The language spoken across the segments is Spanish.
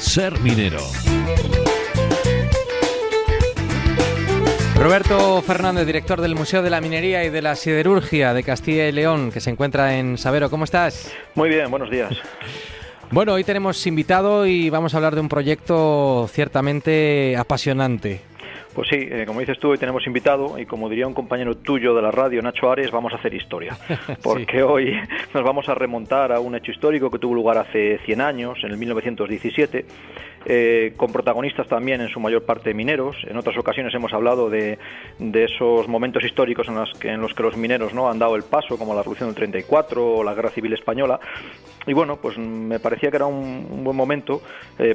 Ser minero. Roberto Fernández, director del Museo de la Minería y de la Siderurgia de Castilla y León, que se encuentra en Sabero. ¿Cómo estás? Muy bien, buenos días. Bueno, hoy tenemos invitado y vamos a hablar de un proyecto ciertamente apasionante. Pues sí, como dices tú, hoy tenemos invitado y como diría un compañero tuyo de la radio, Nacho Ares, vamos a hacer historia. Porque sí, hoy nos vamos a remontar a un hecho histórico que tuvo lugar hace 100 años, en el 1917, con protagonistas también en su mayor parte mineros. En otras ocasiones hemos hablado de esos momentos históricos en los que los mineros, ¿no?, han dado el paso, como la Revolución del 34 o la Guerra Civil Española. Y bueno, pues me parecía que era un buen momento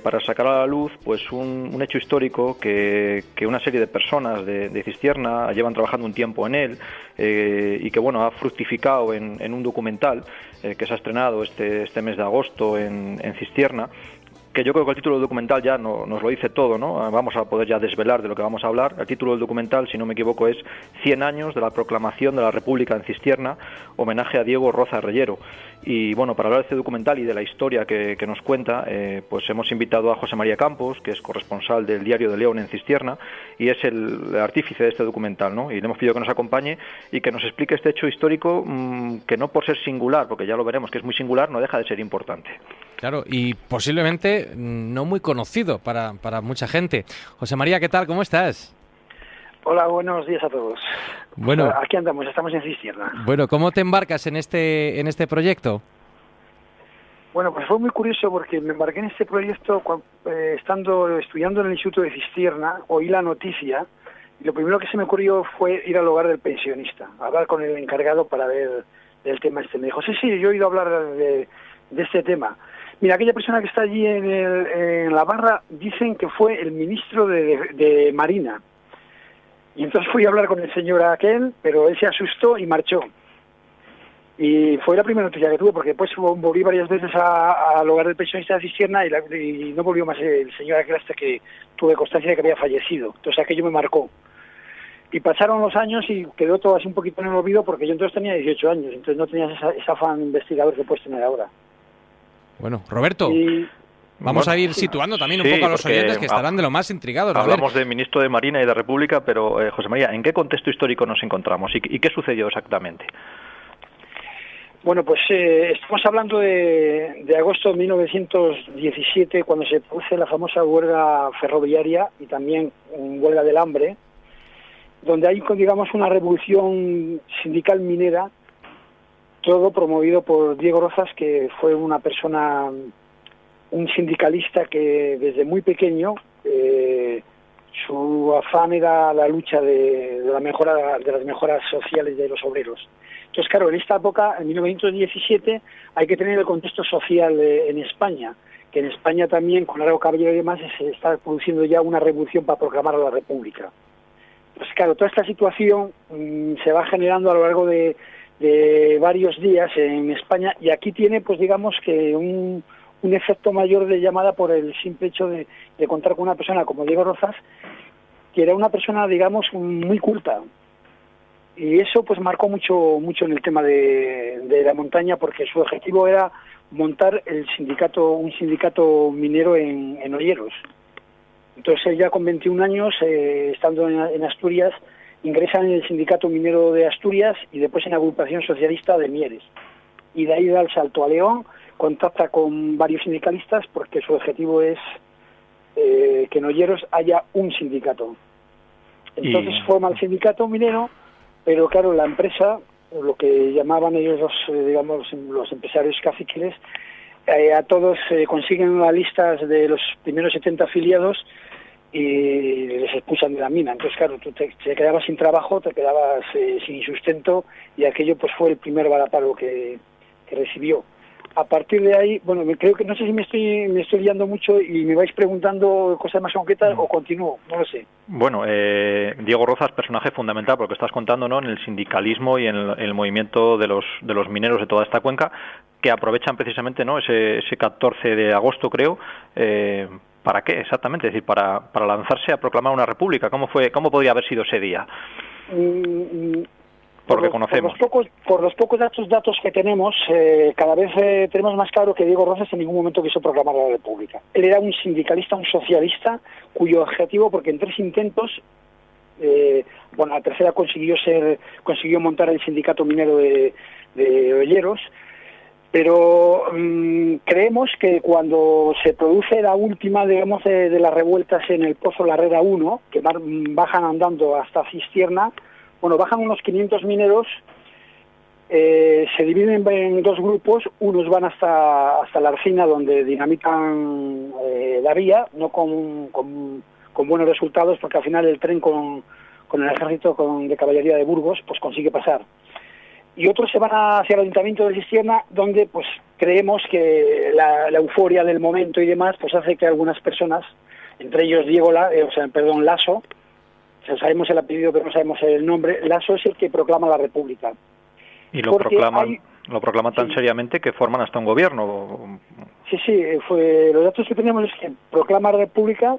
para sacar a la luz pues un hecho histórico que una serie de personas de Cistierna llevan trabajando un tiempo en él y que bueno, ha fructificado en un documental que se ha estrenado este mes de agosto en Cistierna, que yo creo que el título del documental ya nos lo dice todo, ¿no? Vamos a poder ya desvelar de lo que vamos a hablar. El título del documental, si no me equivoco, es 100 años de la proclamación de la República en Cistierna, homenaje a Diego Roza Reyero. Y bueno, para hablar de este documental y de la historia que nos cuenta, pues hemos invitado a José María Campos, que es corresponsal del Diario de León en Cistierna, y es el artífice de este documental, ¿no? Y le hemos pedido que nos acompañe y que nos explique este hecho histórico que no por ser singular, porque ya lo veremos que es muy singular, no deja de ser importante. Claro, y posiblemente no muy conocido para mucha gente. José María, ¿qué tal? ¿Cómo estás? Hola, buenos días a todos. Bueno, aquí andamos, estamos en Cistierna. Bueno, ¿cómo te embarcas en este proyecto? Bueno, pues fue muy curioso porque me embarqué en este proyecto estudiando en el Instituto de Cistierna, oí la noticia y lo primero que se me ocurrió fue ir al hogar del pensionista, hablar con el encargado para ver el tema este. Me dijo, sí, yo he oído hablar de este tema. Mira, aquella persona que está allí en la barra dicen que fue el ministro de Marina. Y entonces fui a hablar con el señor aquel, pero él se asustó y marchó. Y fue la primera noticia que tuve, porque después volví varias veces al hogar del pensionista de Cistierna y no volvió más el señor aquel hasta que tuve constancia de que había fallecido. Entonces aquello me marcó. Y pasaron los años y quedó todo así un poquito en el olvido, porque yo entonces tenía 18 años, entonces no tenías ese afán investigador que puedes tener ahora. Bueno, Roberto, vamos a ir situando también un poco a los oyentes que estarán de lo más intrigados. Hablamos de ministro de Marina y de República, pero José María, ¿en qué contexto histórico nos encontramos y qué sucedió exactamente? Bueno, pues estamos hablando de agosto de 1917, cuando se produce la famosa huelga ferroviaria y también huelga del hambre, donde hay, digamos, una revolución sindical minera, todo promovido por Diego Rozas, que fue una persona, un sindicalista que desde muy pequeño su afán era la lucha de las mejoras sociales de los obreros. Entonces, claro, en esta época, en 1917, hay que tener el contexto social en España, que en España también, con Largo Caballero y demás, se está produciendo ya una revolución para proclamar la República. Pues claro, toda esta situación se va generando a lo largo de varios días en España, y aquí tiene, pues digamos que un efecto mayor de llamada por el simple hecho de contar con una persona como Diego Rozas, que era una persona, digamos, muy culta, y eso pues marcó mucho en el tema de la montaña, porque su objetivo era montar un sindicato minero en Olleros. Entonces él ya con 21 años, estando en Asturias, ingresa en el Sindicato Minero de Asturias y después en la Agrupación Socialista de Mieres. Y de ahí da el salto a León, contacta con varios sindicalistas porque su objetivo es que en Olleros haya un sindicato. Entonces forma el sindicato minero, pero claro, la empresa, lo que llamaban ellos los empresarios caciquiles, a todos consiguen las listas de los primeros 70 afiliados y les expulsan de la mina. Entonces, claro, tú te quedabas sin trabajo, te quedabas sin sustento, y aquello pues fue el primer varapalo que recibió. a partir de ahí, bueno, creo que no sé si me estoy liando mucho y me vais preguntando cosas más concretas o continúo, no lo sé. Bueno, Diego Rozas, personaje fundamental, porque estás contando, ¿no?, en el sindicalismo y en el movimiento de los mineros de toda esta cuenca, que aprovechan precisamente, ¿no?, ese 14 de agosto, creo, ¿para qué exactamente? Es decir, para lanzarse a proclamar una república. ¿Cómo podría haber sido ese día? Por lo que conocemos. Por los pocos datos que tenemos, cada vez tenemos más claro que Diego Rozas en ningún momento quiso proclamar la república. Él era un sindicalista, un socialista, cuyo objetivo, porque en 3 intentos, la tercera consiguió montar el sindicato minero de Olleros, pero creemos que cuando se produce la última, digamos, de las revueltas en el Pozo La Herrera 1, que bajan andando hasta Cistierna, bajan unos 500 mineros, se dividen en 2 grupos, unos van hasta la Arcina, donde dinamitan la vía, no con buenos resultados, porque al final el tren con el ejército de caballería de Burgos pues consigue pasar. Y otros se van hacia el ayuntamiento de Cistierna, donde pues creemos que la euforia del momento y demás pues hace que algunas personas, entre ellos Lasso, sabemos el apellido pero no sabemos el nombre, Lasso es el que proclama la república. Y lo proclaman tan seriamente que forman hasta un gobierno. Sí, los datos que tenemos es que proclama la república,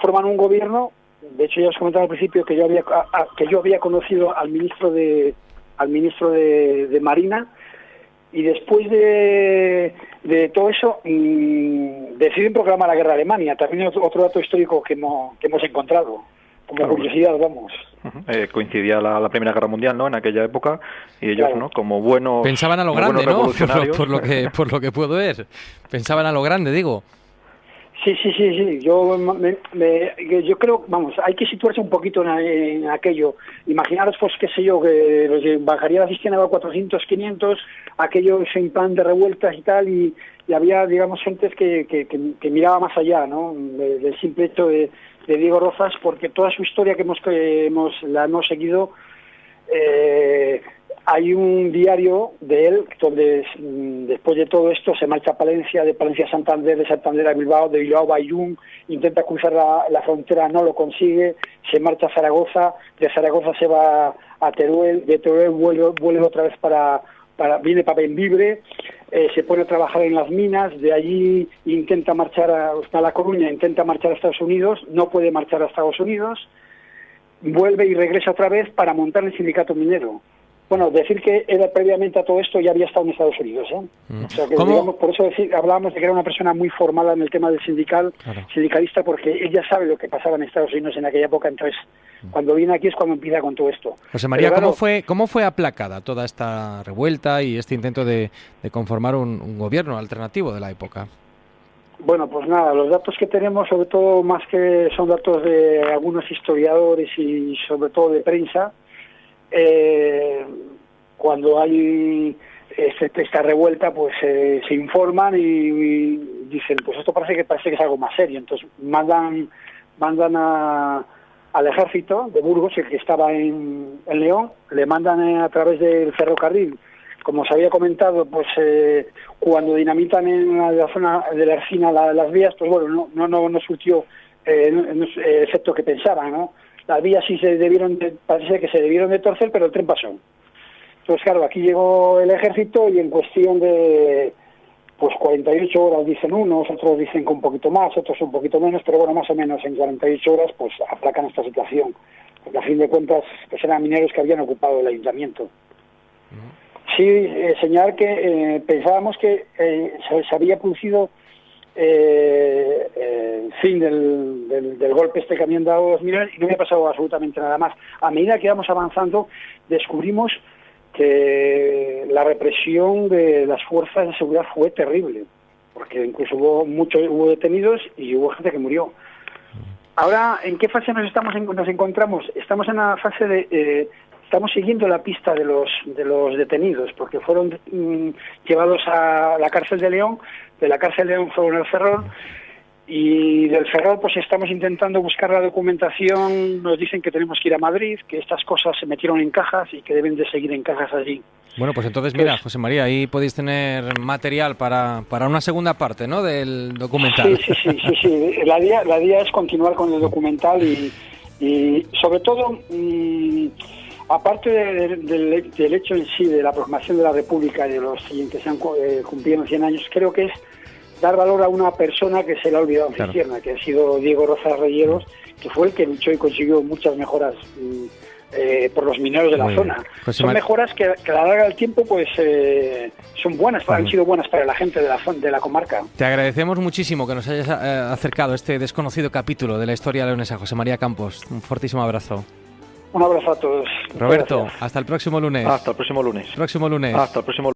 forman un gobierno. De hecho ya os comentaba al principio que yo había conocido al ministro de Marina, y después de todo eso deciden proclamar la guerra a Alemania. También otro dato histórico que hemos encontrado, como curiosidad, vamos. Coincidía la Primera Guerra Mundial, ¿no?, en aquella época, y ellos, claro, ¿no?, como buenos... Pensaban a lo grande, ¿no?, por lo que puedo ver. Pensaban a lo grande, digo. Sí. Yo creo, hay que situarse un poquito en aquello. Imaginaros, pues, qué sé yo, que los bajaría la Cistierna a 400, 500, aquello en plan de revueltas y tal, y había, digamos, gentes que miraba más allá, ¿no?, del simple hecho de Diego Rozas, porque toda su historia que la hemos seguido. Hay un diario de él donde después de todo esto se marcha a Palencia, de Palencia a Santander, de Santander a Bilbao, de Bilbao a Bayún, intenta cruzar la frontera, no lo consigue, se marcha a Zaragoza, de Zaragoza se va a Teruel, de Teruel vuelve otra vez viene para Bembibre, se pone a trabajar en las minas, de allí intenta marchar a La Coruña, intenta marchar a Estados Unidos, no puede marchar a Estados Unidos, vuelve y regresa otra vez para montar el sindicato minero. Bueno, decir que era previamente a todo esto ya había estado en Estados Unidos, ¿eh? O sea que, digamos, por eso hablábamos de que era una persona muy formada en el tema del sindicalista, porque ella sabe lo que pasaba en Estados Unidos en aquella época. Entonces, cuando viene aquí es cuando empieza con todo esto. José María, claro, ¿cómo fue aplacada toda esta revuelta y este intento de conformar un gobierno alternativo de la época? Bueno, pues nada, los datos que tenemos, sobre todo más que son datos de algunos historiadores y sobre todo de prensa, cuando hay esta revuelta, pues se informan y dicen, pues esto parece que es algo más serio. Entonces mandan al ejército de Burgos, el que estaba en León, le mandan a través del ferrocarril. Como os había comentado, pues cuando dinamitan en la zona de la Ercina las vías, pues bueno, no surtió el efecto que pensaban, ¿no? Las vías sí parece que se debieron de torcer, pero el tren pasó. Entonces, claro, aquí llegó el ejército y en cuestión de 48 horas dicen unos, otros dicen que un poquito más, otros un poquito menos, pero bueno, más o menos en 48 horas pues aplacan esta situación. Porque a fin de cuentas pues eran mineros que habían ocupado el ayuntamiento. Sí, señalar que pensábamos que se había producido el fin del golpe que habían dado los mineros y no había pasado absolutamente nada más. A medida que íbamos avanzando, descubrimos que la represión de las fuerzas de seguridad fue terrible, porque incluso hubo detenidos y hubo gente que murió. Ahora, ¿en qué fase nos encontramos? Estamos en una fase de... estamos siguiendo la pista de los detenidos, porque fueron llevados a la cárcel de León, de la cárcel de León fueron al Ferrol, Y del Ferrol pues estamos intentando buscar la documentación, nos dicen que tenemos que ir a Madrid, que estas cosas se metieron en cajas y que deben de seguir en cajas allí. Bueno, pues entonces mira, José María, ahí podéis tener material para una segunda parte, ¿no?, del documental. Sí. La idea es continuar con el documental y sobre todo, aparte del hecho en sí de la proclamación de la República y de los que se han cumplido 100 años, creo que es dar valor a una persona que se le ha olvidado en Cistierna, que ha sido Diego Rozas Reyeros, que fue el que luchó y consiguió muchas mejoras por los mineros de la zona. Son mejoras que a la larga del tiempo pues son buenas, han sido buenas para la gente de la comarca. Te agradecemos muchísimo que nos hayas acercado a este desconocido capítulo de la historia leonesa. José María Campos, un fortísimo abrazo. Un abrazo a todos. Roberto, hasta el próximo lunes. Hasta el próximo lunes. Próximo lunes. Hasta el próximo lunes.